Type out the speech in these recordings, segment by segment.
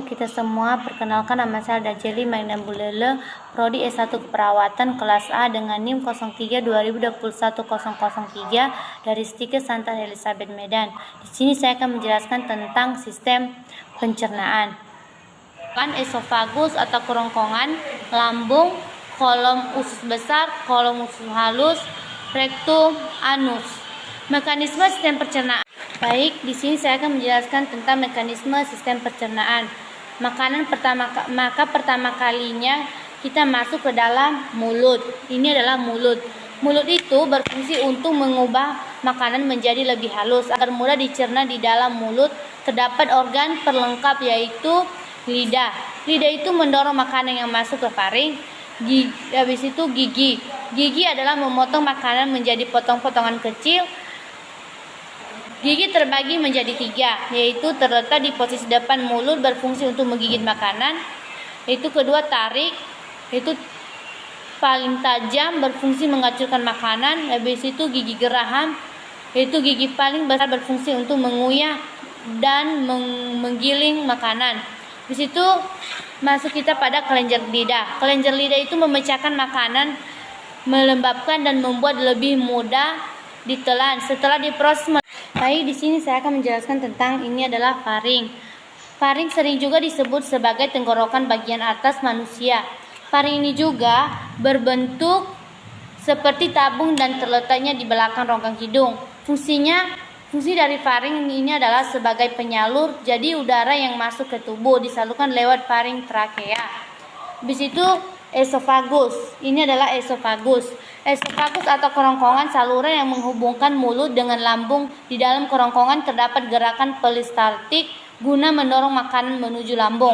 kita semua. Perkenalkan, nama saya Dajeli Magna Bulele, Prodi S1 Keperawatan kelas A dengan NIM 03-2021-003 dari Stike Santa Elizabeth Medan. Di sini saya akan menjelaskan tentang sistem pencernaan. Esofagus atau kerongkongan, lambung, kolom usus besar, kolom usus halus, rektum, anus. Mekanisme sistem pencernaan. Baik, di sini saya akan menjelaskan tentang mekanisme sistem pencernaan. Pertama kalinya kita masuk ke dalam mulut. Ini adalah mulut. Mulut itu berfungsi untuk mengubah makanan menjadi lebih halus agar mudah dicerna. Di dalam mulut terdapat organ pelengkap yaitu lidah. Lidah itu mendorong makanan yang masuk ke faring. Habis itu gigi. Gigi adalah memotong makanan menjadi potong-potongan kecil. Gigi terbagi menjadi 3, yaitu terletak di posisi depan mulut berfungsi untuk menggigit makanan. Yaitu kedua tarik, yaitu paling tajam berfungsi menghancurkan makanan. Habis itu gigi geraham, yaitu gigi paling besar berfungsi untuk mengunyah dan menggiling makanan. Habis itu masuk kita pada kelenjar lidah. Kelenjar lidah itu memecahkan makanan, melembabkan dan membuat lebih mudah ditelan setelah diproses. Baik, di sini saya akan menjelaskan tentang ini adalah faring. Faring sering juga disebut sebagai tenggorokan bagian atas manusia. Faring ini juga berbentuk seperti tabung dan terletaknya di belakang rongga hidung. Fungsi dari faring ini adalah sebagai penyalur, jadi udara yang masuk ke tubuh disalurkan lewat faring trakea. Habis itu esofagus. Ini adalah esofagus. Esofagus atau kerongkongan saluran yang menghubungkan mulut dengan lambung. Di dalam kerongkongan terdapat gerakan peristaltik guna mendorong makanan menuju lambung.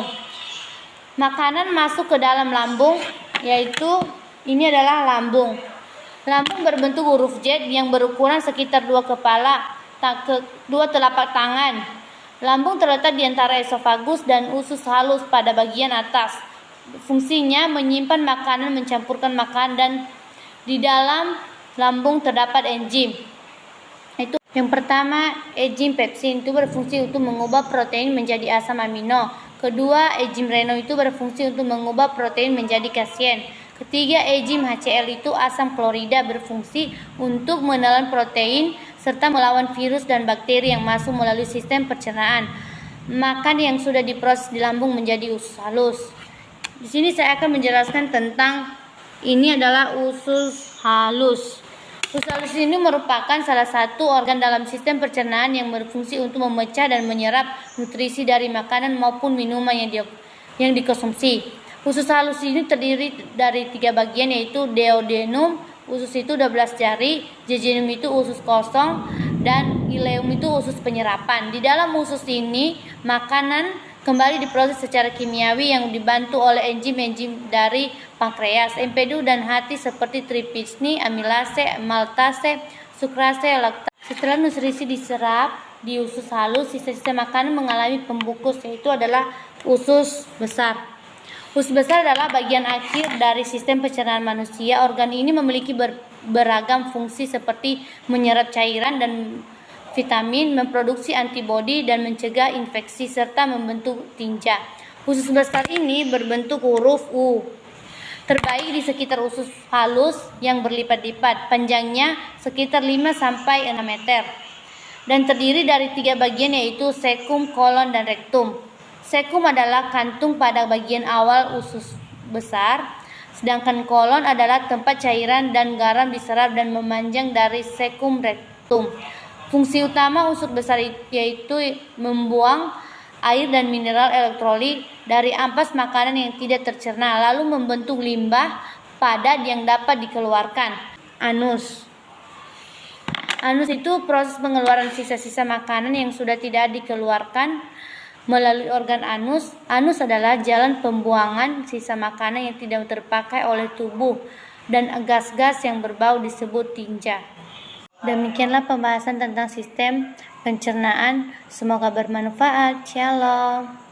Makanan masuk ke dalam lambung, yaitu ini adalah lambung. Lambung berbentuk huruf Z yang berukuran sekitar 2 telapak tangan. Lambung terletak di antara esofagus dan usus halus pada bagian atas. Fungsinya menyimpan makanan, mencampurkan makanan, dan di dalam lambung terdapat enzim. Itu yang pertama, enzim pepsin itu berfungsi untuk mengubah protein menjadi asam amino. Kedua, enzim Reno itu berfungsi untuk mengubah protein menjadi kasein. Ketiga, enzim HCl itu asam klorida berfungsi untuk menelan protein serta melawan virus dan bakteri yang masuk melalui sistem pencernaan. Makan yang sudah diproses di lambung menjadi usus halus. Di sini saya akan menjelaskan tentang ini adalah usus halus. Usus halus ini merupakan salah satu organ dalam sistem pencernaan yang berfungsi untuk memecah dan menyerap nutrisi dari makanan maupun minuman yang dikonsumsi. Usus halus ini terdiri dari 3 bagian, yaitu duodenum, usus itu 12 jari, jejunum itu usus kosong, dan ileum itu usus penyerapan. Di dalam usus ini makanan kembali diproses secara kimiawi yang dibantu oleh enzim-enzim dari pankreas, empedu, dan hati seperti tripsini, amilase, maltase, sukrase, laktase. Setelah nutrisi diserap di usus halus, sisa-sisa makanan mengalami pembungkus, yaitu adalah usus besar. Usus besar adalah bagian akhir dari sistem pencernaan manusia. Organ ini memiliki beragam fungsi seperti menyerap cairan dan vitamin, memproduksi antibodi, dan mencegah infeksi, serta membentuk tinja. Usus besar ini berbentuk huruf U. Terbaik di sekitar usus halus yang berlipat-lipat, panjangnya sekitar 5-6 meter. Dan terdiri dari 3 bagian, yaitu sekum, kolon, dan rektum. Sekum adalah kantung pada bagian awal usus besar, sedangkan kolon adalah tempat cairan dan garam diserap dan memanjang dari sekum rektum. Fungsi utama usus besar yaitu membuang air dan mineral elektrolit dari ampas makanan yang tidak tercerna, lalu membentuk limbah padat yang dapat dikeluarkan. Anus. Anus itu proses pengeluaran sisa-sisa makanan yang sudah tidak dikeluarkan melalui organ anus. Anus adalah jalan pembuangan sisa makanan yang tidak terpakai oleh tubuh dan gas-gas yang berbau disebut tinja. Demikianlah pembahasan tentang sistem pencernaan. Semoga bermanfaat. Shalom.